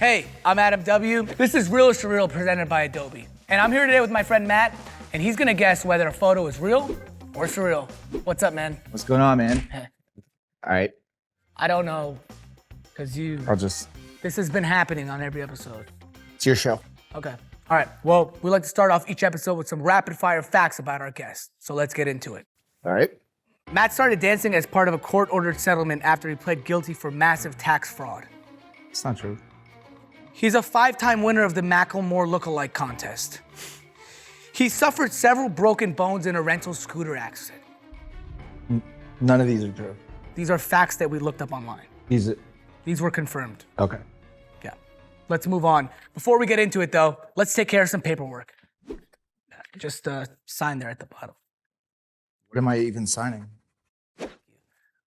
Hey, I'm Adam W. This is Real or Surreal presented by Adobe. And I'm here today with my friend Matt, and he's gonna guess whether a photo is real or surreal. What's up, man? What's going on, man? All right. I don't know, because this has been happening on every episode. It's your show. Okay. All right. Well, we like to start off each episode with some rapid fire facts about our guest. So let's get into it. All right. Matt started dancing as part of a court-ordered settlement after he pled guilty for massive tax fraud. It's not true. He's a 5-time winner of the Macklemore lookalike contest. He suffered several broken bones in a rental scooter accident. None of these are true. These are facts that we looked up online. These were confirmed. Okay. Yeah. Let's move on. Before we get into it, though, let's take care of some paperwork. Just sign there at the bottom. What am I even signing?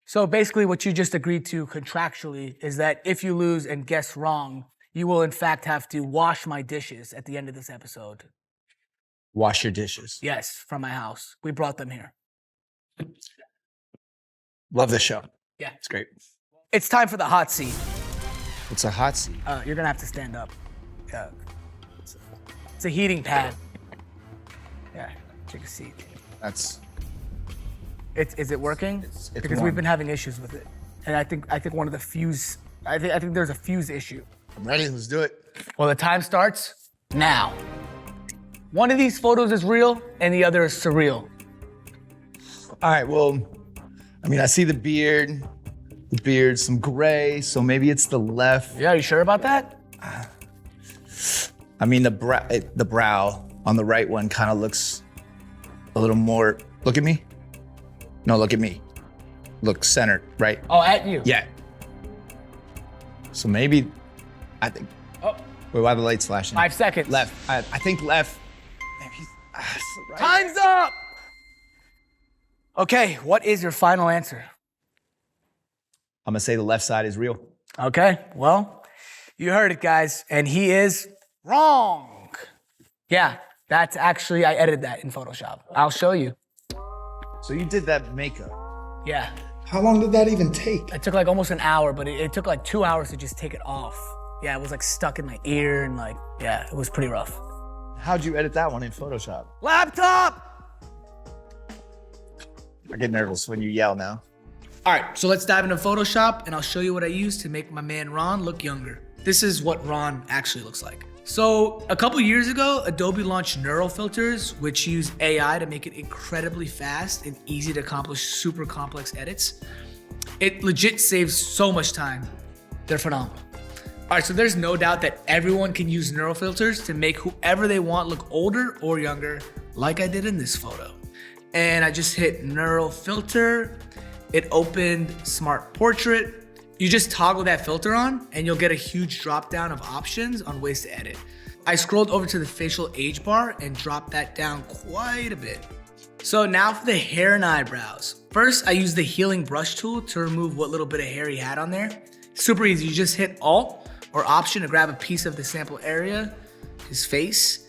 So basically what you just agreed to contractually is that if you lose and guess wrong, you will in fact have to wash my dishes at the end of this episode. Wash your dishes. Yes, from my house. We brought them here. Love this show. Yeah. It's great. It's time for the hot seat. It's a hot seat. You're gonna have to stand up. Yeah. It's a heating pad. Yeah, take a seat. Is it working? It's because warm. we've been having issues with it. And I think one of the fuse, I think there's a fuse issue. I'm ready. Let's do it. Well, the time starts now. One of these photos is real and the other is surreal. All right. Well, I mean, I see the beard, some gray, so maybe it's the left. Yeah, you sure about that? I mean, the brow on the right one kind of looks a little more. Look at me. No, look at me. Look centered, right? Oh, at you? Yeah. So maybe, I think. Oh. Wait, why are the lights flashing? 5 seconds. Left. I think left. Maybe. Right. Time's up! Okay, what is your final answer? I'm gonna say the left side is real. Okay, well, you heard it, guys, and he is wrong. Yeah, that's actually, I edited that in Photoshop. I'll show you. So you did that makeup. Yeah. How long did that even take? It took like almost an hour, but it took like 2 hours to just take it off. Yeah, it was like stuck in my ear and like, yeah, it was pretty rough. How'd you edit that one in Photoshop? Laptop! I get nervous when you yell now. All right, so let's dive into Photoshop and I'll show you what I use to make my man Ron look younger. This is what Ron actually looks like. So a couple years ago, Adobe launched neural filters, which use AI to make it incredibly fast and easy to accomplish super complex edits. It legit saves so much time. They're phenomenal. All right, so there's no doubt that everyone can use neural filters to make whoever they want look older or younger, like I did in this photo. And I just hit neural filter. It opened Smart Portrait. You just toggle that filter on and you'll get a huge drop down of options on ways to edit. I scrolled over to the facial age bar and dropped that down quite a bit. So now for the hair and eyebrows. First, I used the healing brush tool to remove what little bit of hair he had on there. Super easy, you just hit Alt or Option to grab a piece of the sample area, his face,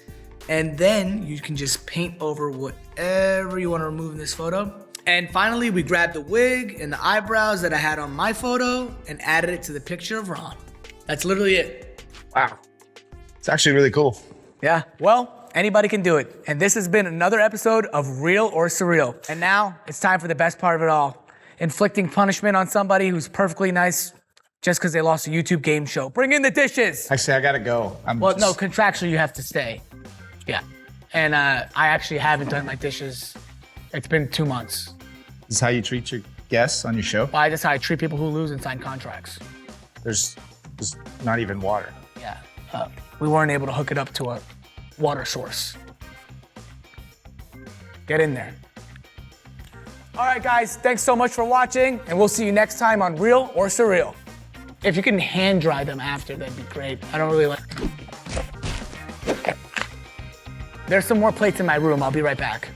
and then you can just paint over whatever you want to remove in this photo. And finally, we grabbed the wig and the eyebrows that I had on my photo and added it to the picture of Ron. That's literally it. Wow. It's actually really cool. Yeah, well, anybody can do it. And this has been another episode of Real or Surreal. And now it's time for the best part of it all. Inflicting punishment on somebody who's perfectly nice just because they lost a YouTube game show. Bring in the dishes. Actually, I gotta go. No, contractually you have to stay. Yeah. And I actually haven't done my dishes. It's been 2 months. This is how you treat your guests on your show? Well, that's how I treat people who lose and sign contracts. There's not even water. Yeah. We weren't able to hook it up to a water source. Get in there. All right, guys, thanks so much for watching, and we'll see you next time on Real or Surreal. If you can hand dry them after, that'd be great. I don't really like. There's some more plates in my room. I'll be right back.